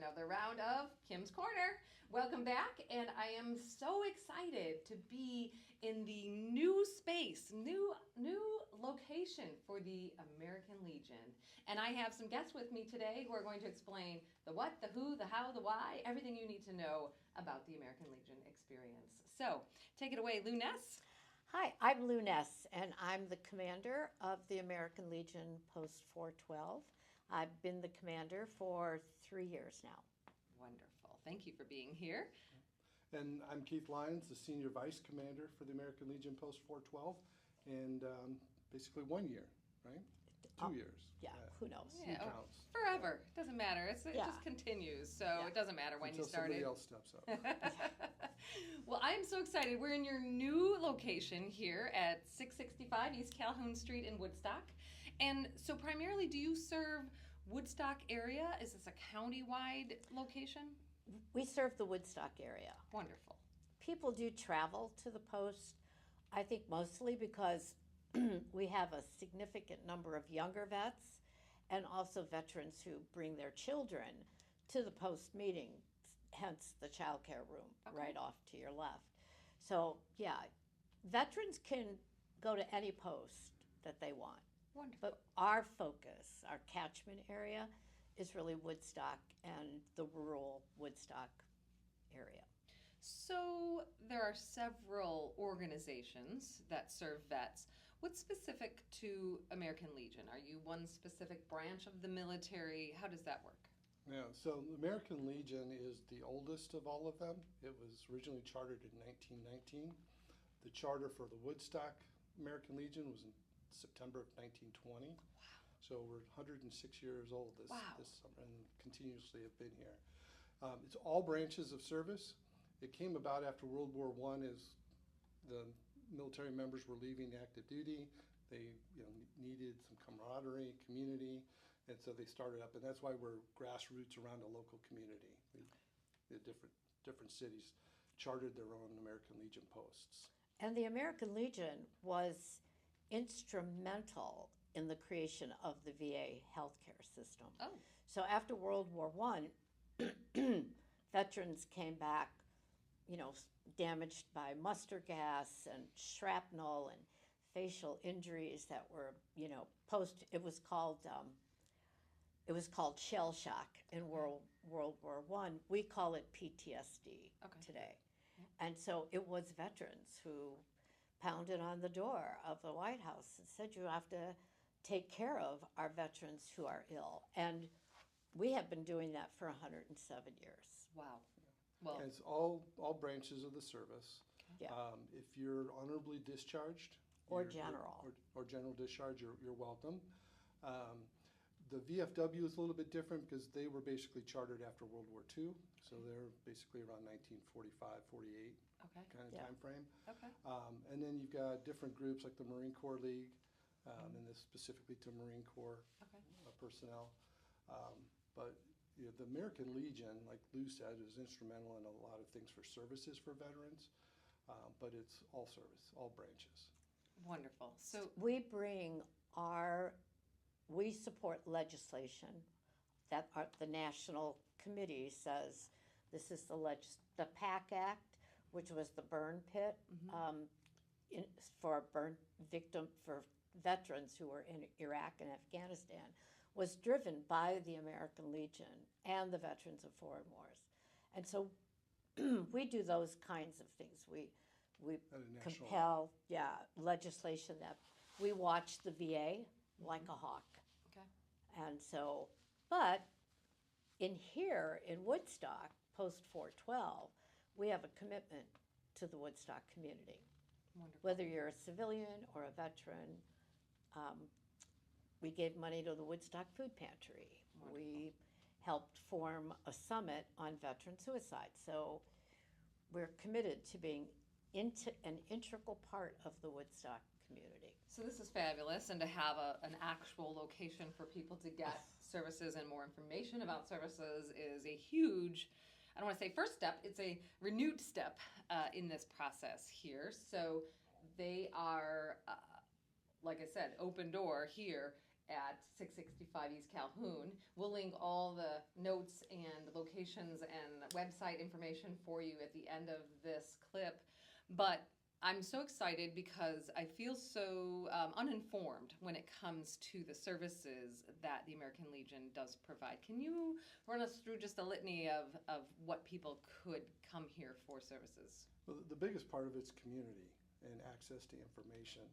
another round of Kim's Corner. Welcome back, and I am so excited to be in the new space, new location for the American Legion. And I have some guests with me today who are going to explain the what, the who, the how, the why, everything you need to know about the American Legion experience. So, take it away, Lou Ness. Hi, I'm Lou Ness, and I'm the commander of the American Legion Post 412. I've been the commander for 3 years now. Wonderful. Thank you for being here. And I'm Keith Lynes, the Senior Vice Commander for the American Legion Post 412, and basically 1 year, right? 2 years. Yeah, who knows? Yeah, counts. forever. It doesn't matter. It Yeah. just continues, so Yeah. it doesn't matter when Until you started. somebody else steps up. Well, I'm so excited. We're in your new location here at 665 East Calhoun Street in Woodstock. And so primarily, do you serve Woodstock area? Is this a county-wide location? We serve the Woodstock area. Wonderful. People do travel to the post, I think mostly because we have a significant number of younger vets and also veterans who bring their children to the post meeting, hence the child care room right off to your left. So, yeah, veterans can go to any post that they want. Wonderful. But our focus, our catchment area, is really Woodstock and the rural Woodstock area. So there are several organizations that serve vets. What's specific to American Legion? Are you one specific branch of the military? How does that work? Yeah, so the American Legion is the oldest of all of them. It was originally chartered in 1919. The charter for the Woodstock American Legion was in September of 1920. Wow. So we're 106 years old this summer and continuously have been here. It's all branches of service. It came about after World War I as the military members were leaving active duty. They needed some camaraderie, community, and so they started up. And that's why we're grassroots around a local community. The different cities chartered their own American Legion posts. And the American Legion was instrumental in the creation of the VA healthcare system. Oh. So after World War I, veterans came back, damaged by mustard gas and shrapnel and facial injuries that were, it was called shell shock in World War I. We call it PTSD today. And so it was veterans who pounded on the door of the White House and said, you have to take care of our veterans who are ill. And we have been doing that for 107 years. Wow. Well, And it's all branches of the service. Yeah. If you're honorably discharged Or general. or general discharge, you're welcome. The VFW is a little bit different because they were basically chartered after World War II, so they're basically around 1945, 48 kind of time frame. Okay. And then you've got different groups like the Marine Corps League, and this specifically to Marine Corps personnel. But the American Legion, like Lou said, is instrumental in a lot of things for services for veterans, but it's all service, all branches. Wonderful. So We support legislation that the National Committee says this is the PAC Act, which was the burn pit for veterans who were in Iraq and Afghanistan, was driven by the American Legion and the veterans of foreign wars. And so we do those kinds of things. We compel legislation that we watch the VA like a hawk. Okay. And so, but in Woodstock, post 412, we have a commitment to the Woodstock community. Wonderful. Whether you're a civilian or a veteran, we gave money to the Woodstock Food Pantry. Wonderful. We helped form a summit on veteran suicide. So we're committed to being an integral part of the Woodstock community. So this is fabulous, and to have an actual location for people to get services and more information about services is a huge, I don't want to say first step, it's a renewed step in this process here. So they are, like I said, open door here, at 665 East Calhoun. We'll link all the notes and locations and website information for you at the end of this clip. But I'm so excited because I feel so uninformed when it comes to the services that the American Legion does provide. Can you run us through just a litany of what people could come here for services? Well, the biggest part of it's community and access to information.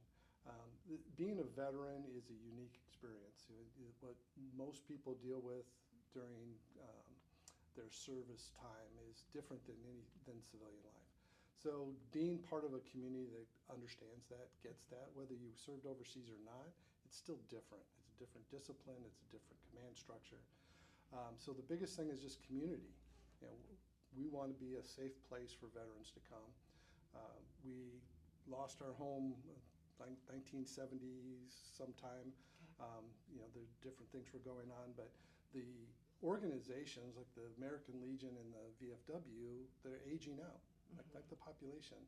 Being a veteran is a unique experience. What most people deal with during their service time is different than civilian life. So being part of a community that understands that, gets that, whether you served overseas or not, it's still different. It's a different discipline. It's a different command structure. So the biggest thing is just community. We want to be a safe place for veterans to come. We lost our home 1970s sometime. There different things were going on, but the organizations like the American Legion and the VFW, they're aging out. Like the population.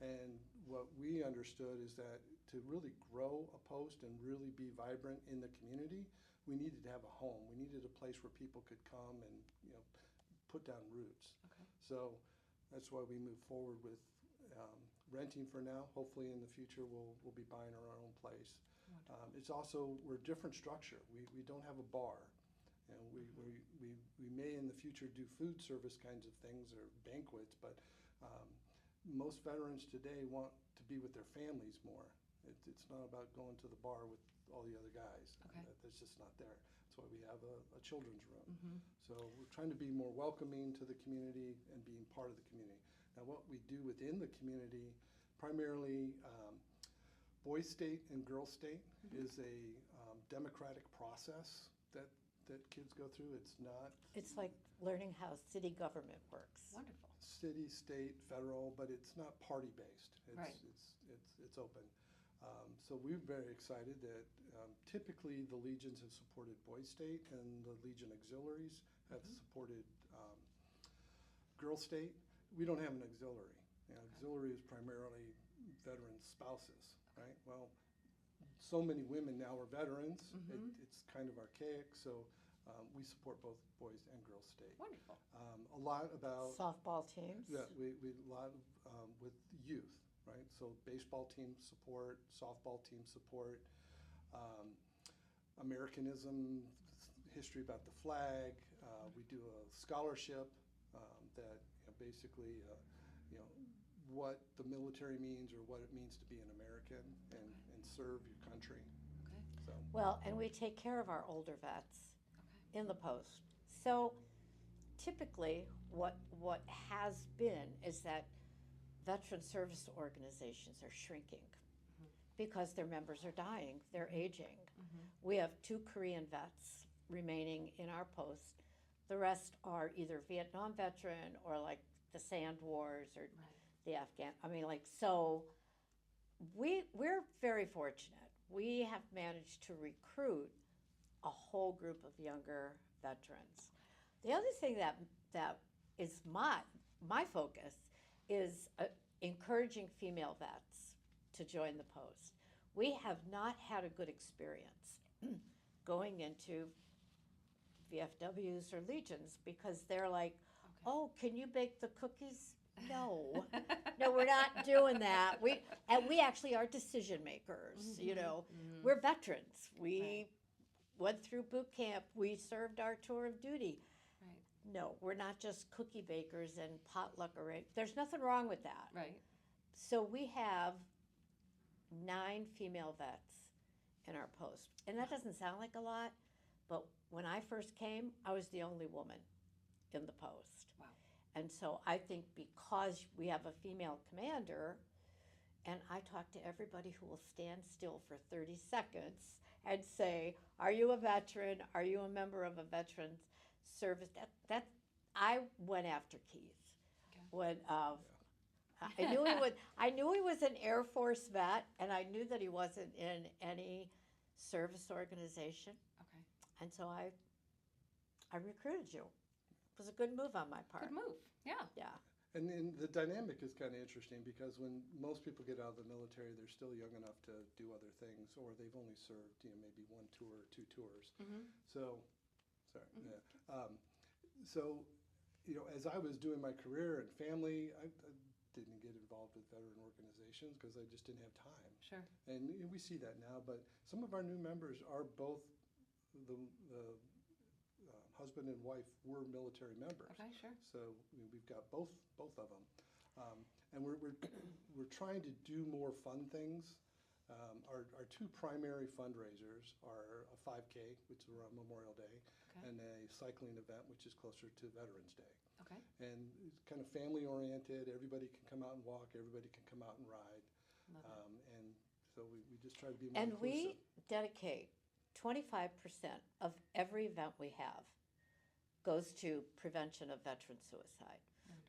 And what we understood is that to really grow a post and really be vibrant in the community, we needed to have a home. We needed a place where people could come and put down roots. Okay. So that's why we moved forward with renting for now. Hopefully in the future we'll be buying our own place. It's also, we're a different structure. We don't have a bar. We may in the future do food service kinds of things or banquets, but most veterans today want to be with their families more. It's not about going to the bar with all the other guys. Okay. That's just not there. That's why we have a children's room. So we're trying to be more welcoming to the community and being part of the community. Now what we do within the community, primarily Boys State and Girls State is a democratic process that kids go through. It's like learning how city government works. Wonderful. City, state, federal, but it's not party-based. Right. It's open. So we're very excited that typically the Legions have supported Boys State and the Legion Auxiliaries have supported Girl State. We don't have an auxiliary. Auxiliary is primarily veteran spouses, right? Well, so many women now are veterans. It's kind of archaic, so we support both Boys and Girls State. Wonderful. A lot about Softball teams. Yeah, we a lot with youth, right? So baseball team support, softball team support, Americanism, history about the flag. We do a scholarship that basically what the military means or what it means to be an American and serve your country. Okay. So Well, and we take care of our older vets in the post. So typically what has been is that veteran service organizations are shrinking because their members are dying, they're aging. We have 2 Korean vets remaining in our post. The rest are either Vietnam veteran or like the Sand Wars or the Afghan. So we're very fortunate. We have managed to recruit a whole group of younger veterans. The other thing that is my focus is encouraging female vets to join the post. We have not had a good experience going into VFWs or Legions because they're like, oh, can you bake the cookies? No, we're not doing that. We actually are decision makers. We're veterans. We went through boot camp. We served our tour of duty. Right. No, we're not just cookie bakers and potluck arrange. There's nothing wrong with that. Right. So we have 9 female vets in our post, and that doesn't sound like a lot, but when I first came, I was the only woman in the post. Wow. And so I think because we have a female commander, and I talk to everybody who will stand still for 30 seconds and say, are you a veteran? Are you a member of a veterans service? That I went after Keith. Okay. When I knew he was an Air Force vet, and I knew that he wasn't in any service organization. Okay. And so I recruited you. It was a good move on my part. Good move. Yeah. Yeah. And the dynamic is kind of interesting because when most people get out of the military, they're still young enough to do other things, or they've only served, maybe one tour or two tours. Mm-hmm. So, sorry. Mm-hmm. Yeah. So, as I was doing my career and family, I didn't get involved with veteran organizations because I just didn't have time. Sure. And we see that now, but some of our new members are both the husband and wife were military members. Okay, sure. So we've got both of them, and we're trying to do more fun things. Our two primary fundraisers are a 5K, which is around Memorial Day, Okay. and a cycling event, which is closer to Veterans Day. Okay. And it's kind of family oriented. Everybody can come out and walk. Everybody can come out and ride. Love it. And so we just try to be more And inclusive. we dedicate 25% of every event we have goes to prevention of veteran suicide.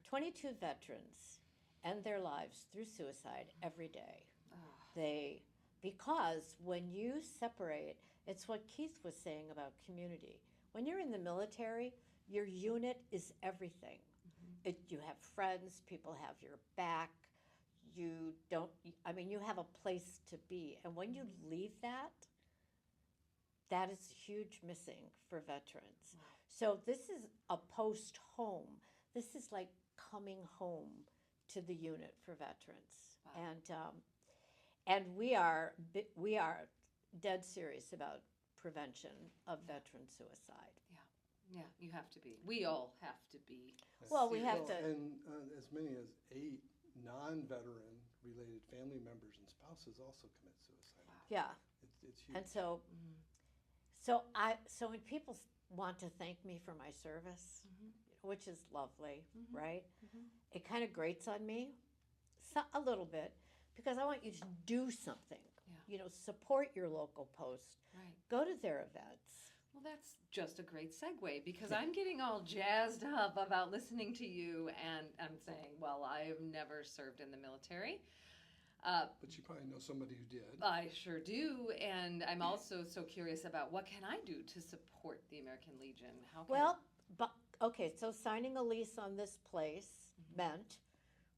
22 veterans end their lives through suicide every day. Oh. Because when you separate, it's what Keith was saying about community. When you're in the military, your unit is everything. Mm-hmm. You have friends, people have your back. You have a place to be. And when you leave that is huge missing for veterans. Wow. So this is a post-home. This is like coming home to the unit for veterans. Wow. And we are dead serious about prevention of veteran suicide. Yeah, you have to be. We all have to be. Well, we have to. And as many as 8 non-veteran related family members and spouses also commit suicide. Wow. Yeah. It's huge. And so, Mm-hmm. so when people want to thank me for my service, which is lovely, Mm-hmm. right? Mm-hmm. It kind of grates on me, a little bit, because I want you to do something. Yeah. Support your local post. Right. Go to their events. Well, that's just a great segue because I'm getting all jazzed up about listening to you, and I'm saying, well, I have never served in the military. But you probably know somebody who did. I sure do, and I'm also so curious about what can I do to support the American Legion? How can Okay, so signing a lease on this place meant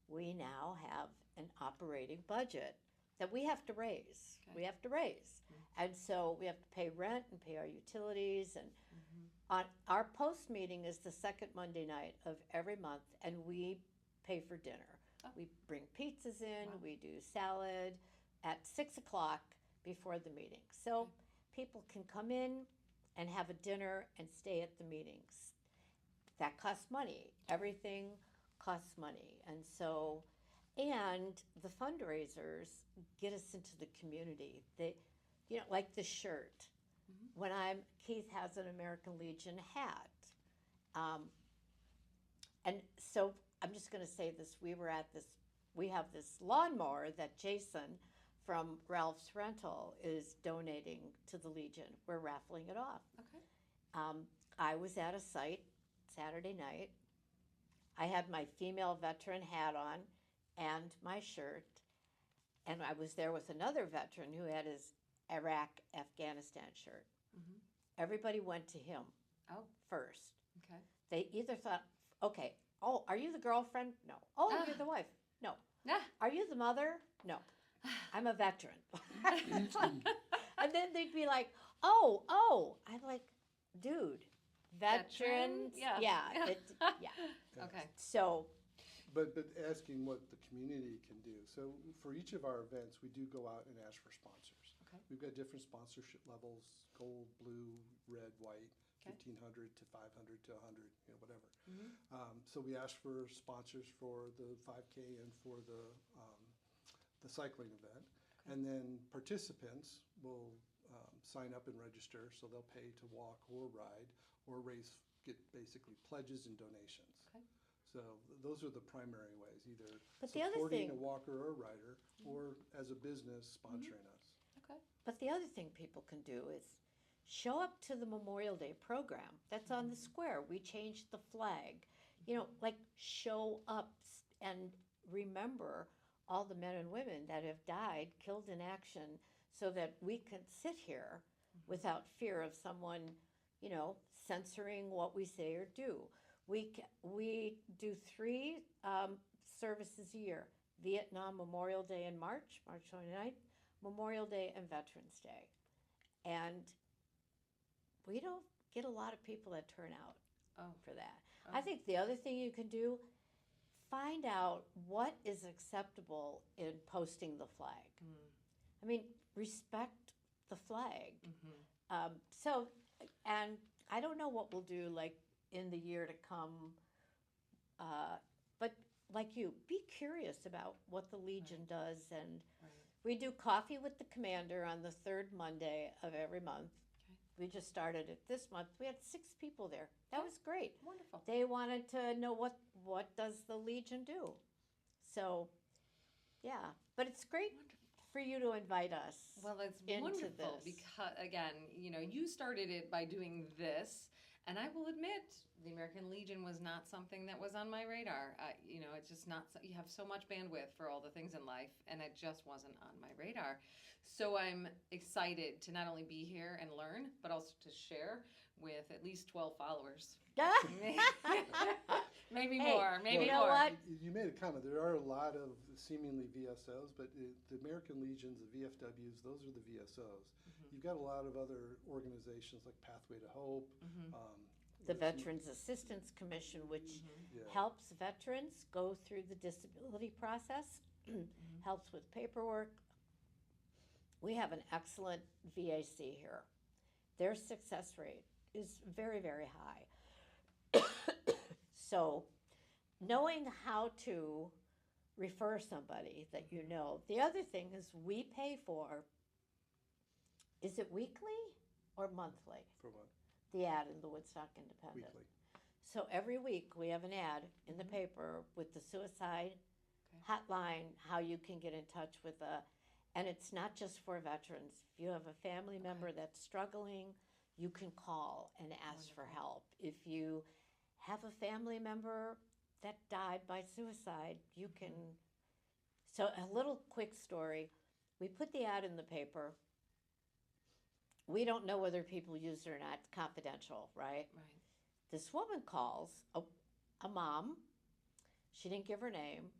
we now have an operating budget that we have to raise. Okay. We have to raise. And so we have to pay rent and pay our utilities. And on our post meeting is the second Monday night of every month, and we pay for dinner. Oh. We bring pizzas in, Wow. we do salad at 6 o'clock before the meeting. So Okay. people can come in and have a dinner and stay at the meetings. That costs money. Everything costs money. And so, and the fundraisers get us into the community. They, like the shirt. When Keith has an American Legion hat. And so I'm just going to say this. We have this lawnmower that Jason from Ralph's Rental is donating to the Legion. We're raffling it off. Okay. I was at a site Saturday night. I had my female veteran hat on and my shirt. And I was there with another veteran who had his Iraq, Afghanistan shirt. Mm-hmm. Everybody went to him first. Okay. They either thought, okay, oh, are you the girlfriend? No. Oh, you're the wife? No. Are you the mother? No. I'm a veteran. And then they'd be like, oh. I'm like, dude, veterans. Yeah. Okay. So. But asking what the community can do. So for each of our events, we do go out and ask for sponsors. Okay. We've got different sponsorship levels: gold, blue, red, white, Okay. 1,500 to 500 to 100, whatever. Mm-hmm. So we ask for sponsors for the 5K and for the cycling event, and then participants will sign up and register, so they'll pay to walk or ride or get basically pledges and donations. Okay. So those are the primary ways, either But the other supporting thing- a walker or a rider, or as a business sponsoring us. Okay. But the other thing people can do is show up to the Memorial Day program that's on the square. We changed the flag. Like show up and remember all the men and women that have died, killed in action, so that we can sit here without fear of someone, censoring what we say or do. We do 3 services a year: Vietnam Memorial Day in March, March 29th, Memorial Day, and Veterans Day. And we don't get a lot of people that turn out for that. I think the other thing you can do, find out what is acceptable in posting the flag. I mean, respect the flag. So, and I don't know what we'll do like in the year to come, but like you, be curious about what the Legion does. And we do coffee with the commander on the 3rd Monday of every month. We just started it this month. We had 6 people there. That was great. Wonderful. They wanted to know what does the Legion do. So, yeah. But it's great for you to invite us. Well, it's into wonderful this. because, again, you started it by doing this, and I will admit, the American Legion was not something that was on my radar. It's just not. You have so much bandwidth for all the things in life, and it just wasn't on my radar. So I'm excited to not only be here and learn, but also to share with at least 12 followers. Maybe more. Maybe you know more. what? You made a comment. There are a lot of seemingly VSOs, but the American Legions, the VFWs, those are the VSOs. You've got a lot of other organizations like Pathway to Hope. The Veterans Assistance Commission, which helps veterans go through the disability process, helps with paperwork. We have an excellent VAC here. Their success rate is very, very high. So knowing how to refer somebody that you know. The other thing is we pay for, is it weekly or monthly? For what? The ad in the Woodstock Independent. Weekly. So every week we have an ad in the paper with the suicide hotline, how you can get in touch with and it's not just for veterans. If you have a family member that's struggling, you can call and ask for help. If you have a family member that died by suicide, you can. So a little quick story. We put the ad in the paper. We don't know whether people use it or not. It's confidential, right? Right. This woman calls, a mom. She didn't give her name.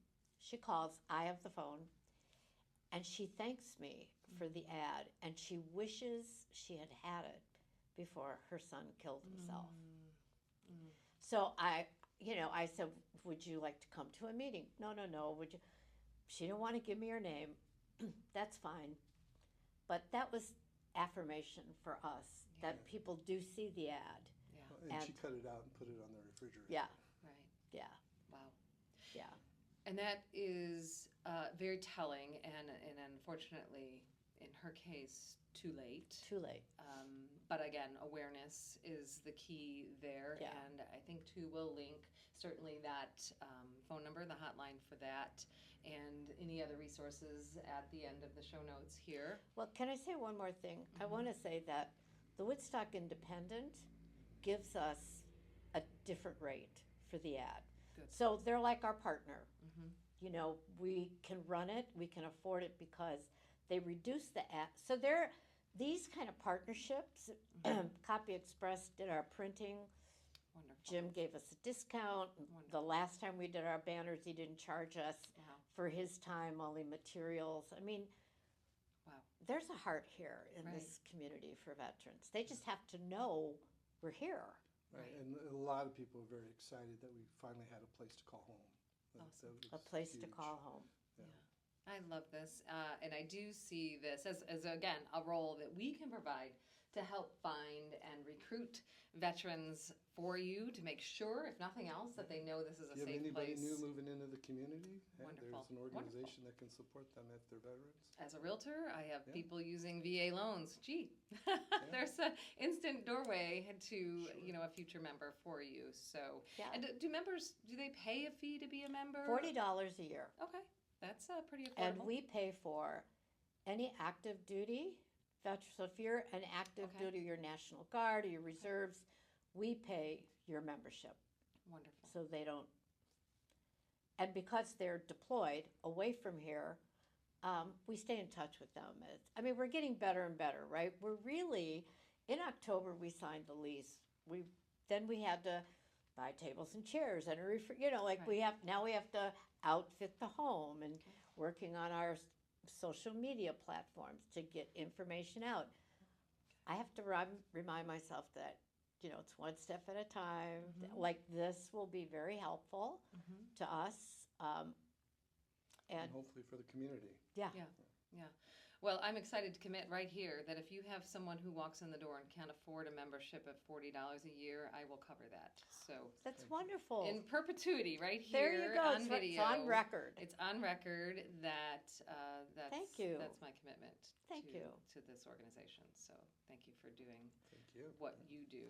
She calls. I have the phone. And she thanks me for the ad. And she wishes she had had it before her son killed himself. So I said, would you like to come to a meeting? No. Would you? She didn't want to give me her name. That's fine. But that was affirmation for us that people do see the ad. And she cut it out and put it on the refrigerator. Yeah. Right. Yeah. Wow. Yeah. And that is very telling, and unfortunately, in her case, too late. Too late. But again, awareness is the key there, and I think too we'll link certainly that phone number, the hotline for that, and any other resources at the end of the show notes here. Well, can I say one more thing? I want to say that the Woodstock Independent gives us a different rate for the ad. Good. So they're like our partner. We can run it, we can afford it because they reduce the ad. So these kind of partnerships. Copy Express did our printing. Wonderful. Jim gave us a discount. Wonderful. The last time we did our banners, he didn't charge us Wow. for his time, only materials. I mean, Wow. there's a heart here in this community for veterans. They just have to know we're here. Right. And a lot of people are very excited that we finally had a place to call home. Awesome. A place to huge. call home. Yeah. I love this, and I do see this as again a role that we can provide to help find and recruit veterans for you to make sure, if nothing else, that they know this is a You have safe anybody place. new moving into the community? Wonderful. There's an organization that can support them if they're veterans. As a realtor, I have Yeah. people using VA loans. Gee, there's an instant doorway to a future member for you. So, Yeah. and do members they pay a fee to be a member? $40 a year. Okay, that's pretty affordable. And we pay for any active duty. So if you're an active duty, your National Guard or your reserves, we pay your membership. Wonderful. So they don't. And because they're deployed away from here, we stay in touch with them. We're getting better and better, right? We're really, in October we signed the lease. Then we had to buy tables and chairs and like Right. we have to outfit the home and working on our social media platforms to get information out. I have to remind myself that it's one step at a time. Like this will be very helpful to us, And hopefully for the community. yeah. Well, I'm excited to commit right here that if you have someone who walks in the door and can't afford a membership of $40 a year, I will cover that. So That's wonderful. in perpetuity, right There here you go. on It's video. on record. It's on record that Thank you. That's my commitment. Thank you to this organization. So thank you for doing Thank you. what you do.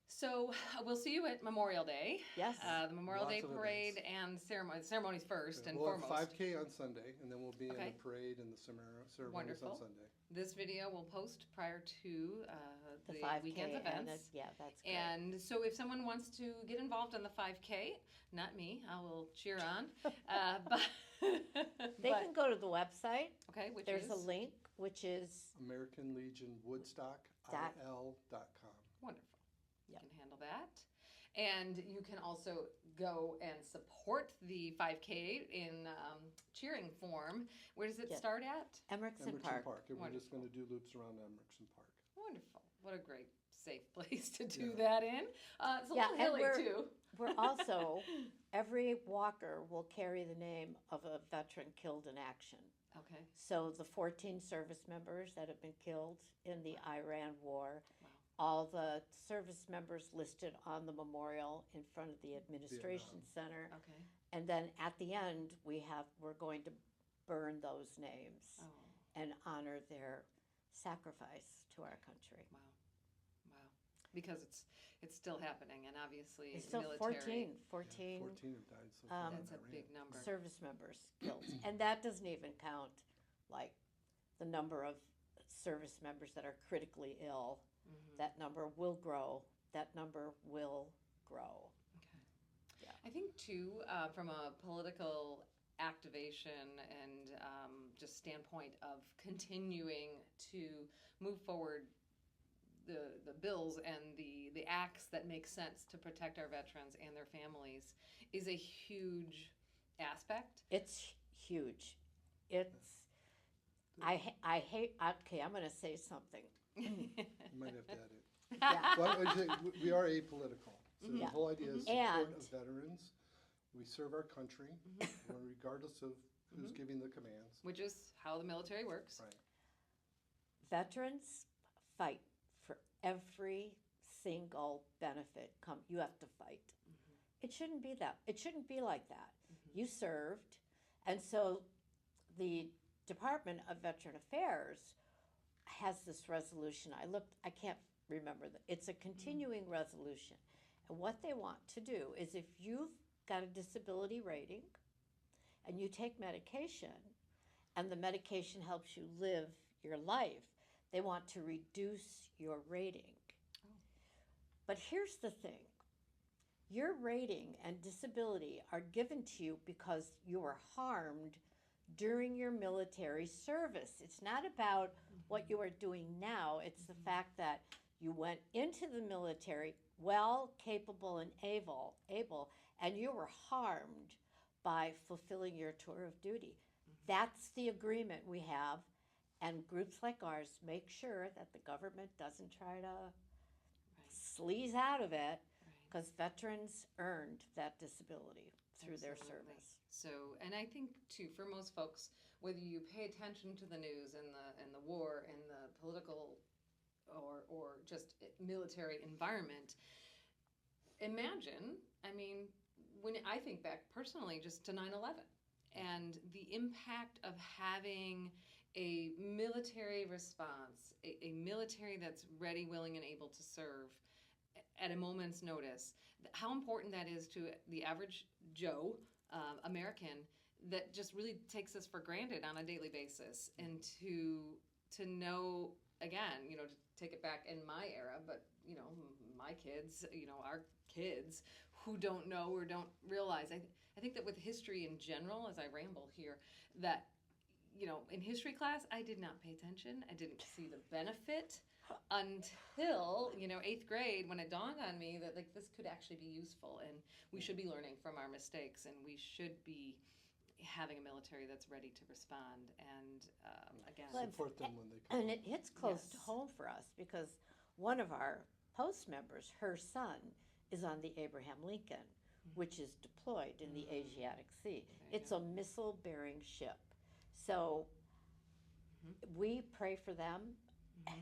So we'll see you at Memorial Day. Yes. The Memorial Lots Day of parade events. and ceremony. The ceremony's first and We'll foremost. have 5K on Sunday, and then we'll be in Okay. the parade and the ceremonies Wonderful. on Sunday. This video will post prior to the the 5K weekend's and events. that's great. And so if someone wants to get involved in the 5K, not me, I will cheer on. But They can go to the website. okay, which There's is a link, which is American Legion Woodstock IL.com. wonderful. Yep. You can handle that. And you can also go and support the 5K in cheering form. Where does it Yes. start at? Emerson Emerson Park. And we're just Wonderful. going to do loops around Emerson Park. Wonderful. What a great safe place to do Yeah. that in. It's a Yeah, little and hilly we're- too. We're also, every walker will carry the name of a veteran killed in action. Okay. So the 14 service members that have been killed in the Iran war, Wow. all the service members listed on the memorial in front of the administration center. Okay. And then at the end, we're going to burn those names Oh, and honor their sacrifice to our country. wow. Wow. Because it's still happening, and obviously It's still military. 14 14 have died so far. That's a in Iran. big number. service members killed. And that doesn't even count like the number of service members that are critically ill. Mhm. That number will grow. That number will grow. Okay. Yeah. I think too, from a political activation and just standpoint of continuing to move forward the bills and the acts that make sense to protect our veterans and their families is a huge aspect. It's huge. I hate, okay, I'm going to say something. You might have to add it. Yeah. Well, we are apolitical. So Yeah. the whole idea is And- support of veterans. We serve our country, regardless of who's giving the commands. Which is how the military works. Right. Veterans fight for every single benefit. You have to fight. It shouldn't be like that. You served, and so the Department of Veteran Affairs has this resolution. I can't remember it's a continuing resolution. And what they want to do is if you've got a disability rating and you take medication and the medication helps you live your life, they want to reduce your rating. But here's the thing. Your rating and disability are given to you because you were harmed during your military service. It's not about what you are doing now. It's the fact that you went into the military well, capable, and able, and you were harmed by fulfilling your tour of duty. That's the agreement we have, and groups like ours make sure that the government doesn't try to sleaze out of it, because veterans earned that disability through their Absolutely. service. So, and I think too, for most folks, whether you pay attention to the news and the war and the political or just military environment, imagine, I mean, when I think back personally just to 9/11 and the impact of having a military response, a military that's ready, willing, and able to serve at a moment's notice, how important that is to the average Joe American that just really takes us for granted on a daily basis. And to know, again, to take it back in my era, but my kids, our kids who don't know or don't realize. I think that with history in general, as I ramble here, that in history class I did not pay attention. I didn't see the benefit until, 8th grade, when it dawned on me that like this could actually be useful, and we should be learning from our mistakes, and we should be having a military that's ready to respond. And again, support them when they come. And it hits close to Yes. home for us because one of our post members, her son, is on the Abraham Lincoln, which is deployed in the Asiatic Sea. you It's a missile-bearing ship. So we pray for them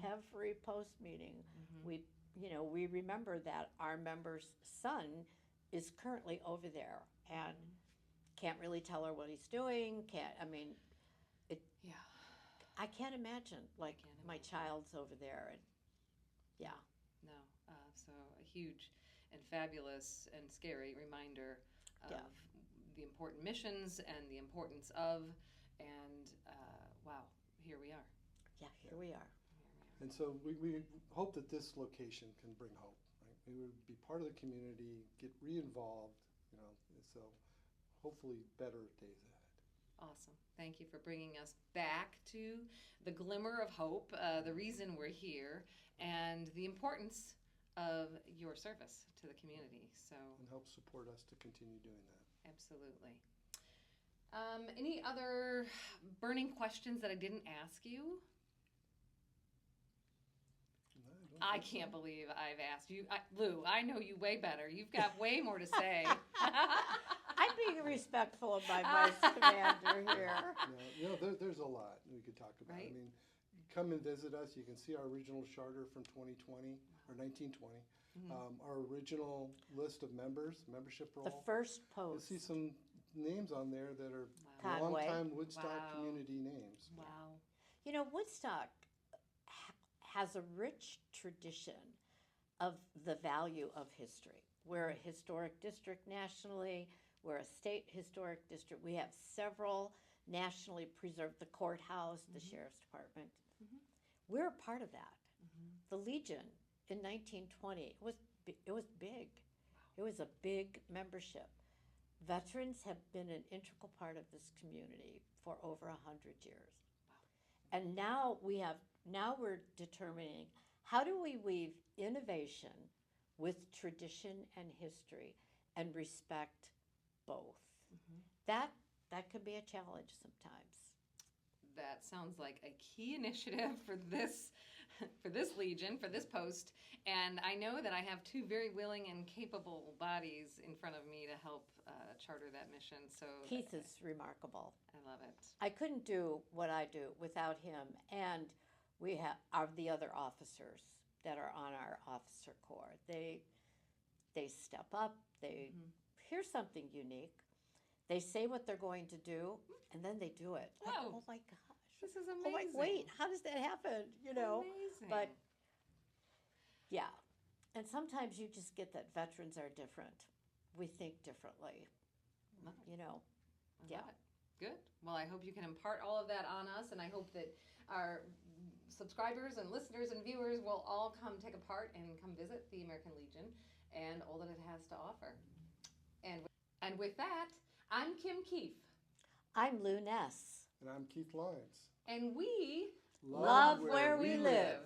every post meeting. We remember that our member's son is currently over there and can't really tell her what he's doing. yeah. I can't imagine like my child's over there and No. So a huge and fabulous and scary reminder of the important missions and the importance of, and wow, here we are. Yeah, here we are. And so we hope that this location can bring hope, right? We would be part of the community, get re-involved, so hopefully better days ahead. Awesome. Thank you for bringing us back to the glimmer of hope, the reason we're here, and the importance of your service to the community. So, And help support us to continue doing that. absolutely. Any other burning questions that I didn't ask you? No, I don't I think so. can't believe I've asked you. Lou, I know you way better. You've got way more to say. I'm being respectful of my vice commander here. There's a lot we could talk about. Right. I mean, come and visit us. You can see our original charter from 2020 or 1920. Our original list of membership roll. The first You'll post. see some names on there that are Wow. long-time Woodstock Wow. community names. Wow. Woodstock has a rich tradition of the value of history. We're a historic district nationally. We're a state historic district. We have several nationally preserved, the courthouse, the sheriff's department. We're a part of that. The Legion in 1920 it was big. It was a big membership. Veterans have been an integral part of this community for over 100 years. And now we're determining how do we weave innovation with tradition and history and respect both. That could be a challenge sometimes. That sounds like a key initiative for this Legion, for this post. And I know that I have two very willing and capable bodies in front of me to help charter that mission. So Keith is remarkable. I love it. I couldn't do what I do without him. And we have the other officers that are on our officer corps. They step up. They hear something unique. They say what they're going to do, and then they do it. Like, Whoa. oh my gosh! This is Oh my, amazing. wait, how does that happen? Amazing. But yeah, and sometimes you just get that veterans are different. We think differently. Love it. Yeah. Love it. Good. Well, I hope you can impart all of that on us, and I hope that our subscribers and listeners and viewers will all come take a part and come visit the American Legion and all that it has to offer. And with that, I'm Kim Keefe. I'm Lou Ness. And I'm Keith Lynes. And we Love where we live.